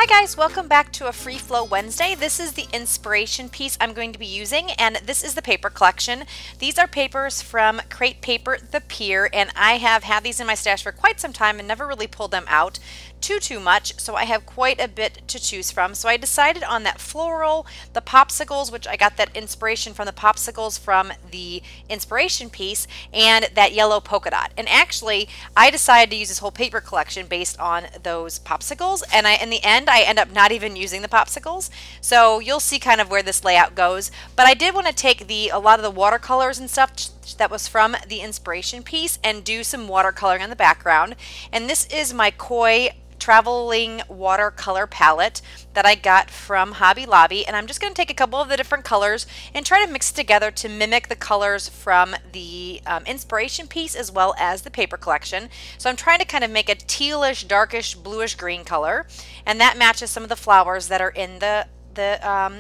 Hi guys, welcome back to a Free Flow Wednesday. This is the inspiration piece I'm going to be using, and this is the paper collection. These are papers from Crate Paper The Pier, and I have had these in my stash for quite some time and never really pulled them out too much, so I have quite a bit to choose from. So I decided on that floral, the popsicles, which I got that inspiration from the popsicles from the inspiration piece, and that yellow polka dot. And actually, I decided to use this whole paper collection based on those popsicles, and in the end, I end up not even using the popsicles. So you'll see kind of where this layout goes. But I did want to take a lot of the watercolors and stuff that was from the inspiration piece and do some watercoloring in the background. And this is my Koi traveling watercolor palette that I got from Hobby Lobby, and I'm just going to take a couple of the different colors and try to mix it together to mimic the colors from the inspiration piece as well as the paper collection. So I'm trying to kind of make a tealish, darkish, bluish green color, and that matches some of the flowers that are in the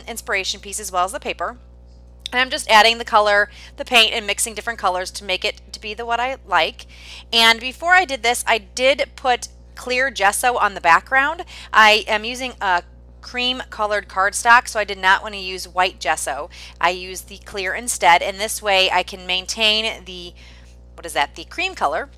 inspiration piece as well as the paper. And I'm just adding the color, the paint, and mixing different colors to make it to be what I like. And before I did this, I did put clear gesso on the background. I am using a cream colored cardstock, so I did not want to use white gesso. I used the clear instead, and this way I can maintain the cream color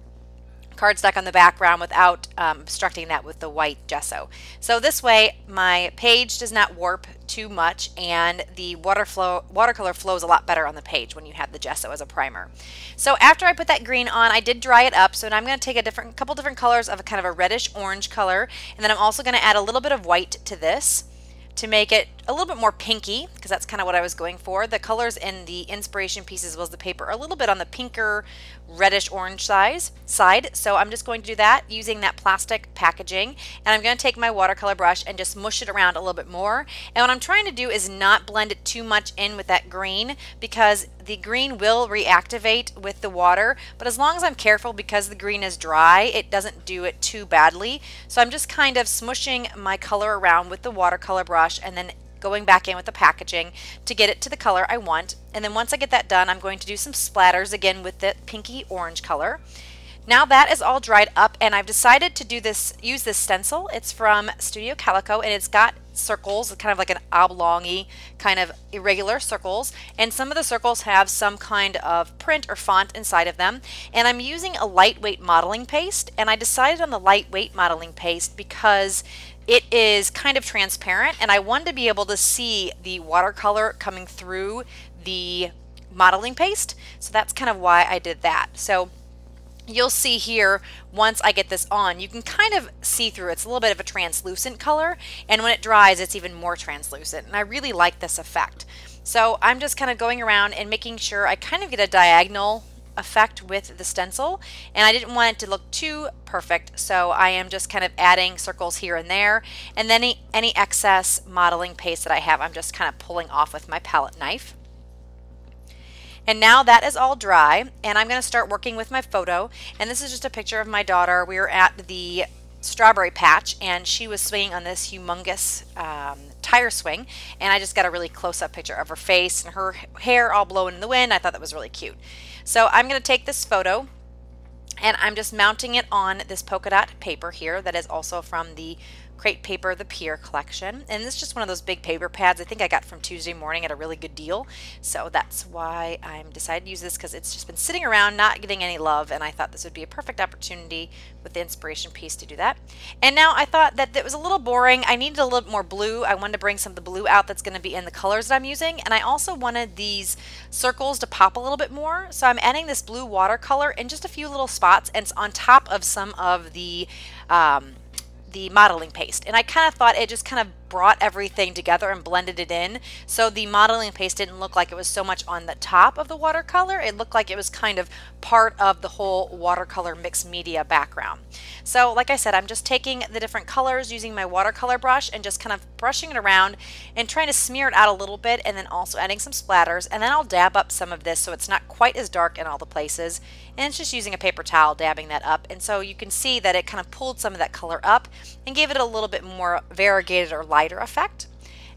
cardstock on the background without obstructing that with the white gesso. So this way my page does not warp too much, and the watercolor flows a lot better on the page when you have the gesso as a primer. So after I put that green on, I did dry it up, so now I'm going to take a couple different colors of a kind of a reddish orange color, and then I'm also going to add a little bit of white to this to make it a little bit more pinky, because that's kind of what I was going for. The colors in the inspiration piece as well as the paper are a little bit on the pinker, reddish orange side. So I'm just going to do that using that plastic packaging, and I'm going to take my watercolor brush and just mush it around a little bit more. And what I'm trying to do is not blend it too much in with that green, because the green will reactivate with the water, but as long as I'm careful, because the green is dry, it doesn't do it too badly. So I'm just kind of smushing my color around with the watercolor brush and then going back in with the packaging to get it to the color I want. And then once I get that done, I'm going to do some splatters again with the pinky orange color. Now that is all dried up, and I've decided to use this stencil. It's from Studio Calico, and it's got circles, kind of like an oblong-y kind of irregular circles, and some of the circles have some kind of print or font inside of them. And I'm using a lightweight modeling paste, and I decided on the lightweight modeling paste because it is kind of transparent, and I wanted to be able to see the watercolor coming through the modeling paste. So that's kind of why I did that. So you'll see here, once I get this on, you can kind of see through. It's a little bit of a translucent color, and when it dries, it's even more translucent, and I really like this effect. So I'm just kind of going around and making sure I kind of get a diagonal effect with the stencil, and I didn't want it to look too perfect, so I am just kind of adding circles here and there, and then any excess modeling paste that I have, I'm just kind of pulling off with my palette knife. And now that is all dry, and I'm going to start working with my photo. And this is just a picture of my daughter. We were at the strawberry patch, and she was swinging on this humongous tire swing, and I just got a really close-up picture of her face and her hair all blowing in the wind. I thought that was really cute. So I'm going to take this photo, and I'm just mounting it on this polka dot paper here that is also from the Crate Paper The Pier collection. And this is just one of those big paper pads I think I got from Tuesday Morning at a really good deal. So that's why I'm decided to use this, because it's just been sitting around not getting any love, and I thought this would be a perfect opportunity with the inspiration piece to do that. And now I thought that it was a little boring. I needed a little more blue. I wanted to bring some of the blue out that's going to be in the colors that I'm using, and I also wanted these circles to pop a little bit more. So I'm adding this blue watercolor in just a few little spots, and it's on top of some of the modeling paste, and I kind of thought it just kind of brought everything together and blended it in, so the modeling paste didn't look like it was so much on the top of the watercolor. It looked like it was kind of part of the whole watercolor mixed media background. So like I said, I'm just taking the different colors using my watercolor brush and just kind of brushing it around and trying to smear it out a little bit, and then also adding some splatters, and then I'll dab up some of this so it's not quite as dark in all the places, and it's just using a paper towel dabbing that up. And so you can see that it kind of pulled some of that color up and gave it a little bit more variegated or lighter effect.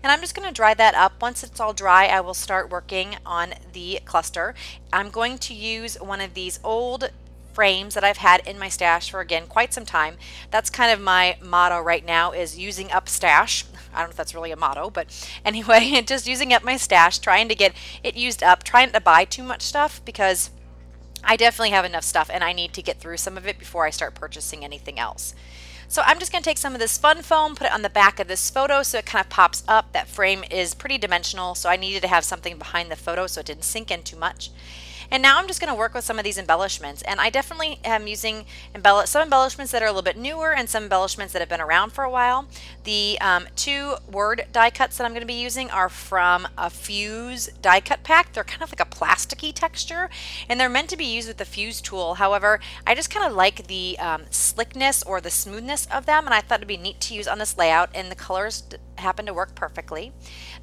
And I'm just going to dry that up. Once it's all dry, I will start working on the cluster. I'm going to use one of these old frames that I've had in my stash for, again, quite some time. That's kind of my motto right now, is using up stash. I don't know if that's really a motto, but anyway, just using up my stash, trying to get it used up, trying to buy too much stuff, because I definitely have enough stuff and I need to get through some of it before I start purchasing anything else. So I'm just going to take some of this fun foam, put it on the back of this photo so it kind of pops up. That frame is pretty dimensional, so I needed to have something behind the photo so it didn't sink in too much. And now I'm just going to work with some of these embellishments, and I definitely am using some embellishments that are a little bit newer and some embellishments that have been around for a while. The two word die cuts that I'm going to be using are from a Fuse die cut pack. They're kind of like a plasticky texture, and they're meant to be used with the Fuse tool. However, I just kind of like the slickness or the smoothness of them, and I thought it'd be neat to use on this layout, and the colors happen to work perfectly.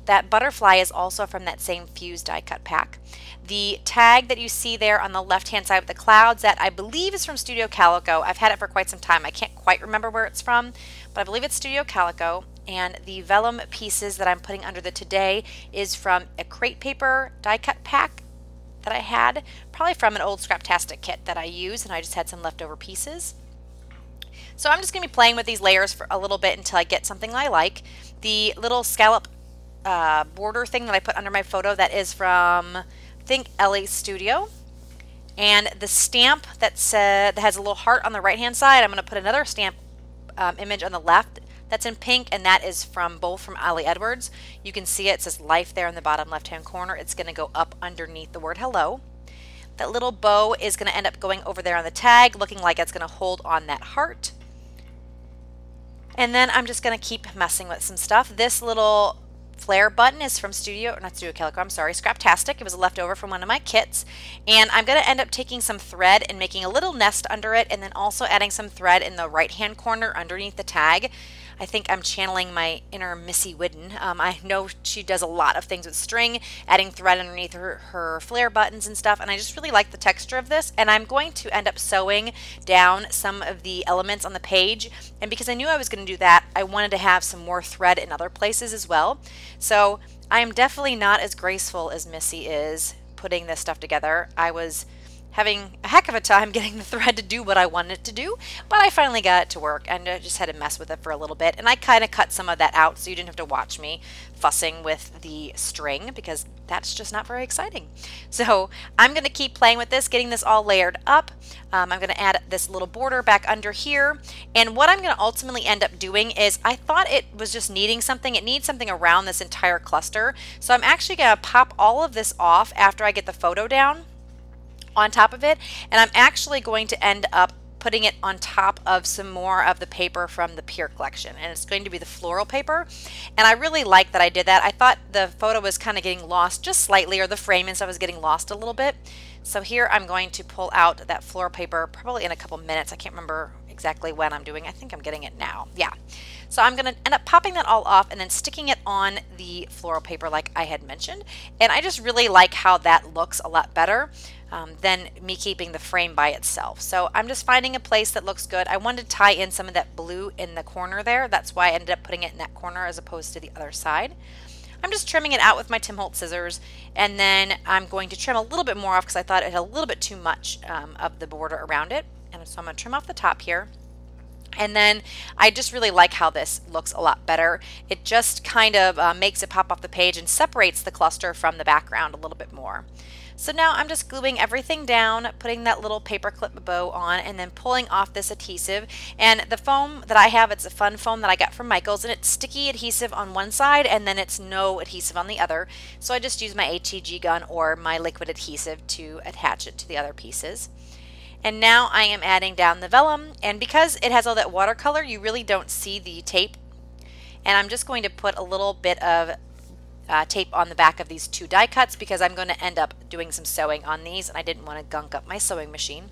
That butterfly is also from that same Fuse die cut pack. The tag that you see there on the left hand side with the clouds, that I believe is from Studio Calico. I've had it for quite some time. I can't quite remember where it's from, but I believe it's Studio Calico. And the vellum pieces that I'm putting under the Today is from a crate paper die cut pack that I had, probably from an old Scraptastic kit that I use, and I just had some leftover pieces. So I'm just going to be playing with these layers for a little bit until I get something I like. The little scallop border thing that I put under my photo, that is from, I think, Ellie Studio. And the stamp that has a little heart on the right hand side, I'm going to put another stamp image on the left that's in pink, and that is from both from Ollie Edwards. You can see it says life there in the bottom left hand corner. It's going to go up underneath the word hello. That little bow is going to end up going over there on the tag, looking like it's going to hold on that heart. And then I'm just going to keep messing with some stuff. This little flare button is from Scraptastic. It was a leftover from one of my kits. And I'm going to end up taking some thread and making a little nest under it, and then also adding some thread in the right hand corner underneath the tag. I think I'm channeling my inner Missy Whidden. I know she does a lot of things with string, adding thread underneath her flare buttons and stuff, and I just really like the texture of this. And I'm going to end up sewing down some of the elements on the page, and because I knew I was going to do that, I wanted to have some more thread in other places as well. So I am definitely not as graceful as Missy is putting this stuff together. I was having a heck of a time getting the thread to do what I wanted it to do, but I finally got it to work, and I just had to mess with it for a little bit. And I kind of cut some of that out so you didn't have to watch me fussing with the string, because that's just not very exciting. So I'm going to keep playing with this, getting this all layered up. I'm going to add this little border back under here, and what I'm going to ultimately end up doing is, I thought it was just needing something. It needs something around this entire cluster, so I'm actually going to pop all of this off after I get the photo down on top of it, and I'm actually going to end up putting it on top of some more of the paper from the Pure collection, and it's going to be the floral paper. And I really like that I did that. I thought the photo was kind of getting lost just slightly, or the frame and stuff was getting lost a little bit. So here I'm going to pull out that floral paper probably in a couple minutes. I can't remember exactly when I'm doing. I think I'm getting it now. Yeah. So I'm going to end up popping that all off and then sticking it on the floral paper like I had mentioned. And I just really like how that looks a lot better than me keeping the frame by itself. So I'm just finding a place that looks good. I wanted to tie in some of that blue in the corner there. That's why I ended up putting it in that corner as opposed to the other side. I'm just trimming it out with my Tim Holtz scissors, and then I'm going to trim a little bit more off because I thought it had a little bit too much of the border around it. And so I'm going to trim off the top here. And then I just really like how this looks a lot better. It just kind of makes it pop off the page and separates the cluster from the background a little bit more. So now I'm just gluing everything down, putting that little paper clip bow on, and then pulling off this adhesive. And the foam that I have, it's a fun foam that I got from Michael's, and it's sticky adhesive on one side and then it's no adhesive on the other. So I just use my HEG gun or my liquid adhesive to attach it to the other pieces. And now I am adding down the vellum, and because it has all that watercolor, you really don't see the tape. And I'm just going to put a little bit of tape on the back of these two die cuts because I'm going to end up doing some sewing on these, and I didn't want to gunk up my sewing machine.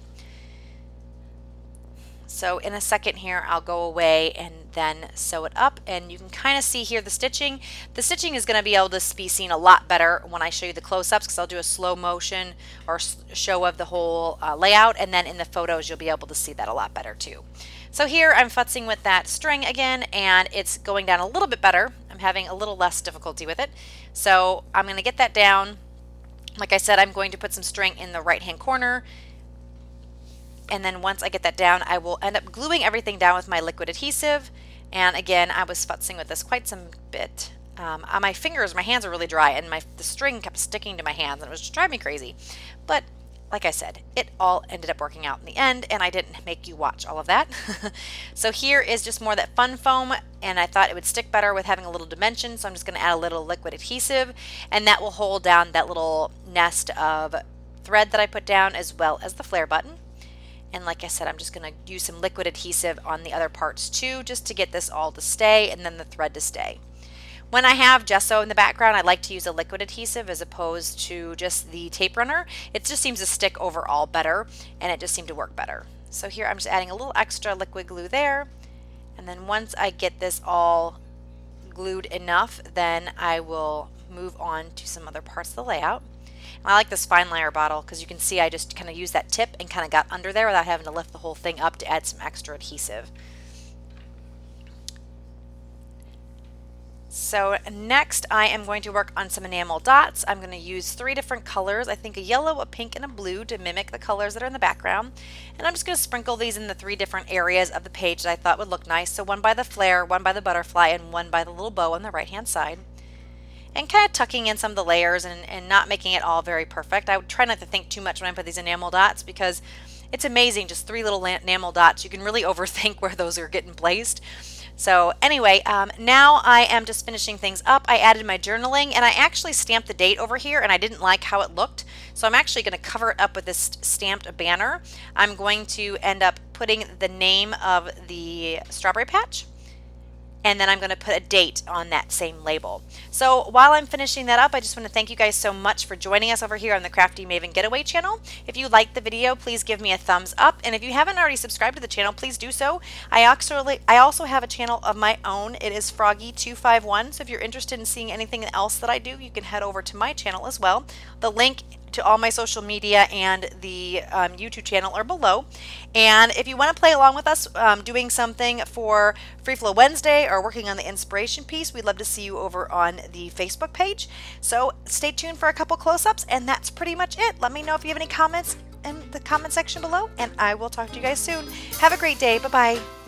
So in a second here I'll go away and then sew it up, and you can kind of see here the stitching. The stitching is going to be able to be seen a lot better when I show you the close-ups, because I'll do a slow motion or show of the whole layout, and then in the photos you'll be able to see that a lot better too. So here I'm futzing with that string again, and it's going down a little bit better. I'm having a little less difficulty with it. So I'm going to get that down. Like I said, I'm going to put some string in the right hand corner, and then once I get that down, I will end up gluing everything down with my liquid adhesive. And again, I was futzing with this quite some bit. On my fingers, my hands are really dry, and the string kept sticking to my hands, and it was just driving me crazy. But like I said, it all ended up working out in the end, and I didn't make you watch all of that. So here is just more of that fun foam, and I thought it would stick better with having a little dimension, so I'm just going to add a little liquid adhesive, and that will hold down that little nest of thread that I put down, as well as the flare button. And like I said, I'm just going to use some liquid adhesive on the other parts too, just to get this all to stay, and then the thread to stay. When I have gesso in the background, I like to use a liquid adhesive as opposed to just the tape runner. It just seems to stick overall better, and it just seemed to work better. So here I'm just adding a little extra liquid glue there, and then once I get this all glued enough, then I will move on to some other parts of the layout. And I like this fine liner bottle because you can see I just kind of used that tip and kind of got under there without having to lift the whole thing up to add some extra adhesive. So next I am going to work on some enamel dots. I'm going to use 3 different colors, I think a yellow, a pink, and a blue, to mimic the colors that are in the background. And I'm just going to sprinkle these in the 3 different areas of the page that I thought would look nice. So one by the flare, one by the butterfly, and one by the little bow on the right hand side. And kind of tucking in some of the layers and not making it all very perfect. I would try not to think too much when I put these enamel dots, because it's amazing, just 3 little enamel dots. You can really overthink where those are getting placed. So anyway, now I am just finishing things up. I added my journaling, and I actually stamped the date over here, and I didn't like how it looked. So I'm actually going to cover it up with this stamped banner. I'm going to end up putting the name of the strawberry patch, and then I'm going to put a date on that same label. So while I'm finishing that up, I just want to thank you guys so much for joining us over here on the Crafty Maven Getaway channel. If you liked the video, please give me a thumbs up, and if you haven't already subscribed to the channel, please do so. I also have a channel of my own. It is Froggie251, so if you're interested in seeing anything else that I do, you can head over to my channel as well. The link to all my social media and the YouTube channel are below. And if you want to play along with us doing something for Free Flow Wednesday or working on the inspiration piece, we'd love to see you over on the Facebook page. So stay tuned for a couple close-ups, and that's pretty much it. Let me know if you have any comments in the comment section below, and I will talk to you guys soon. Have a great day. Bye-bye.